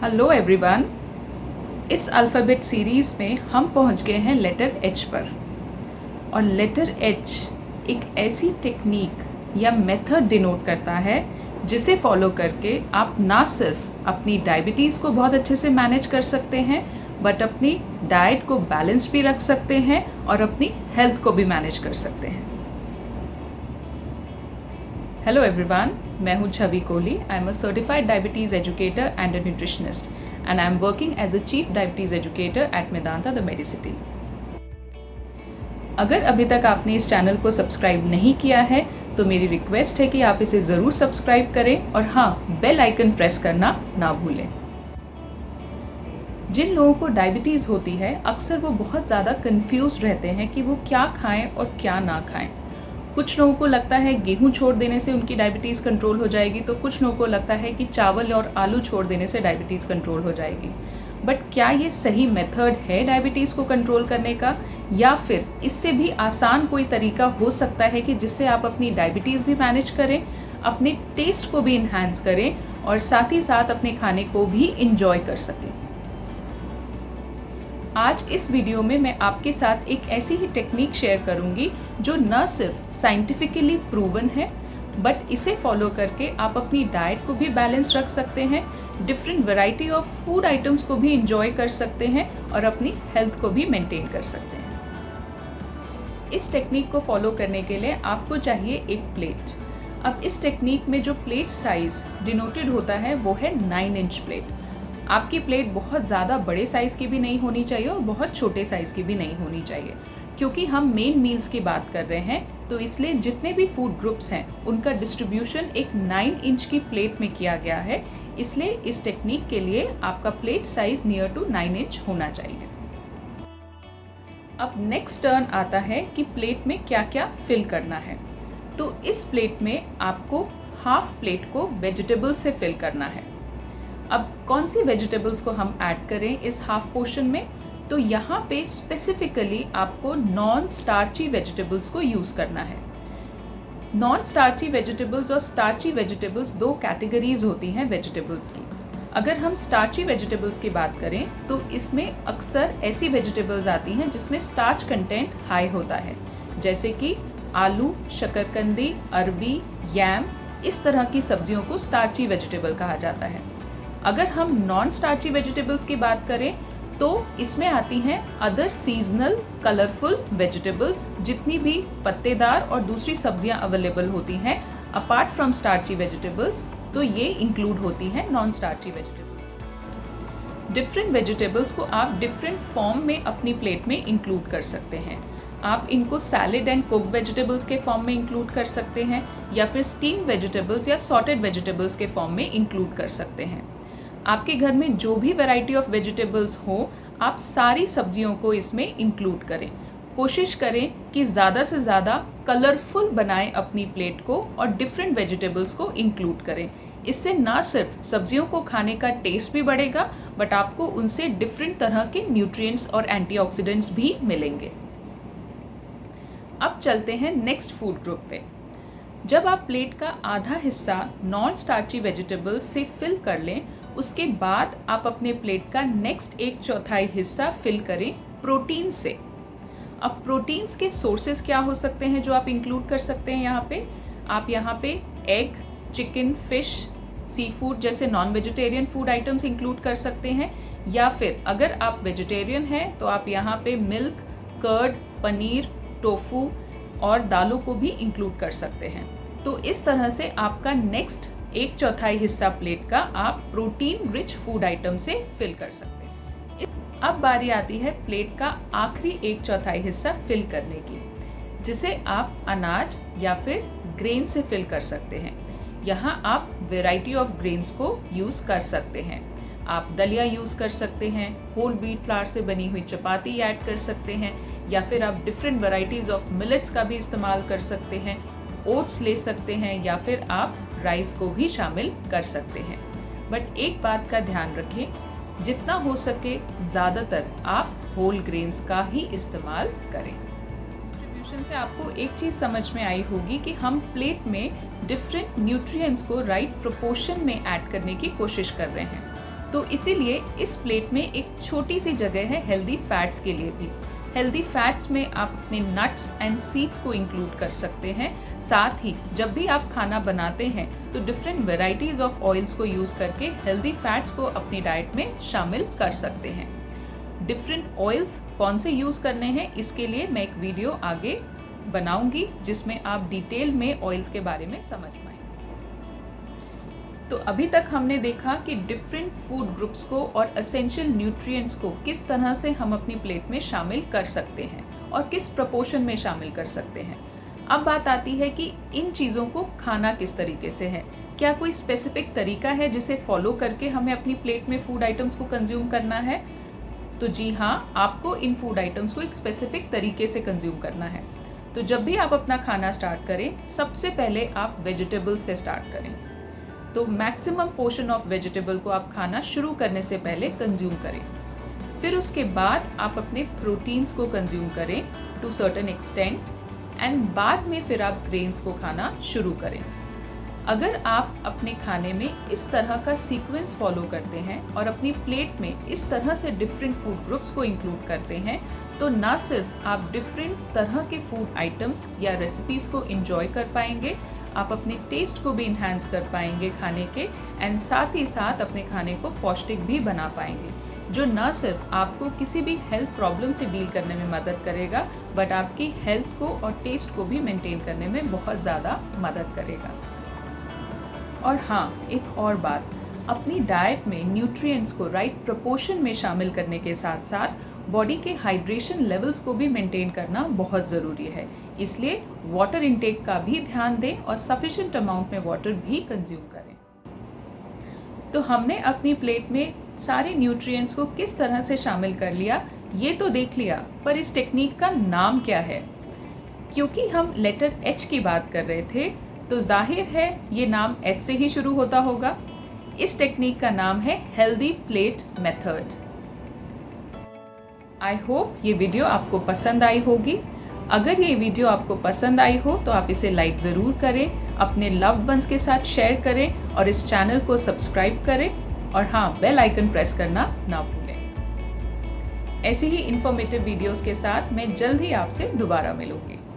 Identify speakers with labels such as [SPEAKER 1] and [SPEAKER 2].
[SPEAKER 1] Hello everyone. इस alphabet series में हम पहुंच गए हैं लेटर एच पर। और लेटर एच एक ऐसी टेक्निक या मेथड डिनोट करता है जिसे फॉलो करके आप ना सिर्फ अपनी डायबिटीज़ को बहुत अच्छे से मैनेज कर सकते हैं बट अपनी डाइट को बैलेंस भी रख सकते हैं और अपनी हेल्थ को भी मैनेज कर सकते हैं। हेलो एवरीवन, मैं हूँ Chhavi Kohli. I am a certified diabetes educator and a nutritionist and I am working as a Chief Diabetes Educator at Medanta the Medicity। अगर अभी तक आपने इस चैनल को सब्सक्राइब नहीं किया है तो मेरी रिक्वेस्ट है कि आप इसे ज़रूर सब्सक्राइब करें और हाँ, बेल आइकन प्रेस करना ना भूलें। जिन लोगों को डायबिटीज़ होती है अक्सर वो बहुत ज़्यादा कंफ्यूज रहते हैं कि वो क्या खाएं और क्या ना खाएं। कुछ लोगों को लगता है गेहूं छोड़ देने से उनकी डायबिटीज़ कंट्रोल हो जाएगी, तो कुछ लोगों को लगता है कि चावल और आलू छोड़ देने से डायबिटीज़ कंट्रोल हो जाएगी। बट क्या ये सही मेथड है डायबिटीज़ को कंट्रोल करने का, या फिर इससे भी आसान कोई तरीका हो सकता है कि जिससे आप अपनी डायबिटीज़ भी मैनेज करें, अपने टेस्ट को भी इन्हांस करें और साथ ही साथ अपने खाने को भी इंजॉय कर सकें। आज इस वीडियो में मैं आपके साथ एक ऐसी ही टेक्निक शेयर करूंगी जो न सिर्फ साइंटिफिकली प्रूवन है बट इसे फॉलो करके आप अपनी डाइट को भी बैलेंस रख सकते हैं, different variety of food items को भी इंजॉय कर सकते हैं और अपनी हेल्थ को भी मेंटेन कर सकते हैं। इस टेक्निक को फॉलो करने के लिए आपको चाहिए एक प्लेट। अब इस टेक्निक में जो प्लेट साइज डिनोटेड होता है वो है 9 इंच प्लेट। आपकी प्लेट बहुत ज़्यादा बड़े साइज़ की भी नहीं होनी चाहिए और बहुत छोटे साइज़ की भी नहीं होनी चाहिए, क्योंकि हम मेन मील्स की बात कर रहे हैं, तो इसलिए जितने भी फूड ग्रुप्स हैं उनका डिस्ट्रीब्यूशन एक 9 इंच की प्लेट में किया गया है। इसलिए इस टेक्निक के लिए आपका plate size near to 9 inch होना चाहिए। अब नेक्स्ट टर्न आता है कि प्लेट में क्या क्या फिल करना है। तो इस प्लेट में आपको हाफ प्लेट को वेजिटेबल से फिल करना है। अब कौन सी वेजिटेबल्स को हम ऐड करें इस हाफ पोर्शन में, तो यहाँ पे स्पेसिफिकली आपको नॉन स्टार्ची वेजिटेबल्स को यूज़ करना है। नॉन स्टार्ची वेजिटेबल्स और स्टार्ची वेजिटेबल्स दो कैटेगरीज होती हैं वेजिटेबल्स की। अगर हम स्टार्ची वेजिटेबल्स की बात करें तो इसमें अक्सर ऐसी वेजिटेबल्स आती हैं जिसमें स्टार्च कंटेंट हाई होता है, जैसे कि आलू, शकरकंदी, अरबी, यैम। इस तरह की सब्जियों को स्टार्ची वेजिटेबल कहा जाता है। अगर हम नॉन स्टार्ची वेजिटेबल्स की बात करें तो इसमें आती हैं अदर सीजनल कलरफुल वेजिटेबल्स। जितनी भी पत्तेदार और दूसरी सब्जियां अवेलेबल होती हैं अपार्ट फ्रॉम स्टार्ची वेजिटेबल्स, तो ये इंक्लूड होती हैं non starchy vegetables. Different vegetables को आप डिफरेंट फॉर्म में अपनी प्लेट में इंक्लूड कर सकते हैं। आप इनको सैलेड एंड कुक वेजिटेबल्स के फॉर्म में इंक्लूड कर सकते हैं, या फिर स्टीम वेजिटेबल्स या सॉटेड वेजिटेबल्स के फॉर्म में इंक्लूड कर सकते हैं। आपके घर में जो भी वैरायटी ऑफ वेजिटेबल्स हो, आप सारी सब्जियों को इसमें इंक्लूड करें। कोशिश करें कि ज़्यादा से ज़्यादा कलरफुल बनाएं अपनी प्लेट को और डिफरेंट वेजिटेबल्स को इंक्लूड करें। इससे ना सिर्फ सब्जियों को खाने का टेस्ट भी बढ़ेगा बट आपको उनसे डिफरेंट तरह के न्यूट्रिएंट्स और एंटीऑक्सीडेंट्स भी मिलेंगे। अब चलते हैं नेक्स्ट फूड ग्रुप पे। जब आप प्लेट का आधा हिस्सा नॉन स्टार्ची वेजिटेबल्स से फिल कर लें, उसके बाद आप अपने प्लेट का नेक्स्ट 1/4 हिस्सा फिल करें प्रोटीन से। अब प्रोटीन्स के सोर्सेज क्या हो सकते हैं जो आप इंक्लूड कर सकते हैं यहाँ पे? आप यहाँ पे egg, chicken, fish, sea food जैसे non vegetarian food items include कर सकते हैं, या फिर अगर आप वेजिटेरियन हैं तो आप यहाँ पे मिल्क, कर्ड, पनीर, टोफू और दालों को भी इंक्लूड कर सकते हैं। तो इस तरह से आपका नेक्स्ट 1/4 हिस्सा प्लेट का आप प्रोटीन रिच फूड आइटम से फिल कर सकते हैं। अब बारी आती है प्लेट का आखिरी 1/4 हिस्सा फिल करने की, जिसे आप अनाज या फिर ग्रेन से फिल कर सकते हैं। यहाँ आप वेराइटी ऑफ ग्रेन्स को यूज़ कर सकते हैं। आप दलिया यूज़ कर सकते हैं, होल व्हीट फ्लावर से बनी हुई चपाती ऐड कर सकते हैं, या फिर आप डिफरेंट वैराइटीज़ ऑफ मिलेट्स का भी इस्तेमाल कर सकते हैं, ओट्स ले सकते हैं, या फिर आप राइस को भी शामिल कर सकते हैं। बट एक बात का ध्यान रखें, जितना हो सके ज़्यादातर आप होल ग्रेन्स का ही इस्तेमाल करें। डिस्ट्रीब्यूशन से आपको एक चीज़ समझ में आई होगी कि हम प्लेट में डिफरेंट न्यूट्रिएंट्स को राइट प्रोपोर्शन में ऐड करने की कोशिश कर रहे हैं। तो इसीलिए इस प्लेट में एक छोटी सी जगह है हेल्दी फैट्स के लिए भी। हेल्दी फैट्स में आप अपने नट्स एंड सीड्स को इंक्लूड कर सकते हैं। साथ ही जब भी आप खाना बनाते हैं तो डिफरेंट वेराइटीज़ ऑफ ऑयल्स को यूज़ करके हेल्दी फैट्स को अपनी डाइट में शामिल कर सकते हैं। डिफरेंट ऑयल्स कौन से यूज़ करने हैं इसके लिए मैं एक वीडियो आगे बनाऊंगी जिसमें आप डिटेल में ऑयल्स के बारे में समझ पाएंगे। तो अभी तक हमने देखा कि डिफरेंट फूड ग्रुप्स को और एसेंशियल न्यूट्रिएंट्स को किस तरह से हम अपनी प्लेट में शामिल कर सकते हैं और किस प्रपोर्शन में शामिल कर सकते हैं। अब बात आती है कि इन चीज़ों को खाना किस तरीके से है। क्या कोई स्पेसिफिक तरीका है जिसे फॉलो करके हमें अपनी प्लेट में फूड आइटम्स को कंज्यूम करना है? तो जी हाँ, आपको इन फूड आइटम्स को एक स्पेसिफिक तरीके से कंज्यूम करना है। तो जब भी आप अपना खाना स्टार्ट करें, सबसे पहले आप वेजिटेबल से स्टार्ट करें। तो मैक्सिमम पोर्शन ऑफ वेजिटेबल को आप खाना शुरू करने से पहले कंज्यूम करें। फिर उसके बाद आप अपने प्रोटीन्स को कंज्यूम करें टू सर्टेन एक्सटेंट एंड बाद में फिर आप ग्रेन्स को खाना शुरू करें। अगर आप अपने खाने में इस तरह का सीक्वेंस फॉलो करते हैं और अपनी प्लेट में इस तरह से डिफरेंट फूड ग्रुप्स को इंक्लूड करते हैं तो ना सिर्फ आप डिफरेंट तरह के फूड आइटम्स या रेसिपीज़ को एंजॉय कर पाएंगे, आप अपने टेस्ट को भी इन्हांस कर पाएंगे खाने के एंड साथ ही साथ अपने खाने को पौष्टिक भी बना पाएंगे, जो न सिर्फ आपको किसी भी हेल्थ प्रॉब्लम से डील करने में मदद करेगा बट आपकी हेल्थ को और टेस्ट को भी मेंटेन करने में बहुत ज़्यादा मदद करेगा। और हाँ, एक और बात, अपनी डाइट में न्यूट्रिएंट्स को राइट प्रोपोर्शन में शामिल करने के साथ साथ बॉडी के हाइड्रेशन लेवल्स को भी मेंटेन करना बहुत ज़रूरी है। इसलिए वाटर इनटेक का भी ध्यान दें और सफिशिएंट अमाउंट में वाटर भी कंज्यूम करें। तो हमने अपनी प्लेट में सारे न्यूट्रिएंट्स को किस तरह से शामिल कर लिया ये तो देख लिया, पर इस टेक्निक का नाम क्या है? क्योंकि हम लेटर H की बात कर रहे थे तो जाहिर है ये नाम H से ही शुरू होता होगा। इस टेक्निक का नाम है healthy plate method. I hope ये वीडियो आपको पसंद आई होगी। अगर ये वीडियो आपको पसंद आई हो तो आप इसे लाइक ज़रूर करें, अपने लव्ड वंस के साथ शेयर करें और इस चैनल को सब्सक्राइब करें और हाँ, बेल आइकन प्रेस करना ना भूलें। ऐसी ही इंफॉर्मेटिव वीडियोस के साथ मैं जल्द ही आपसे दोबारा मिलूंगी।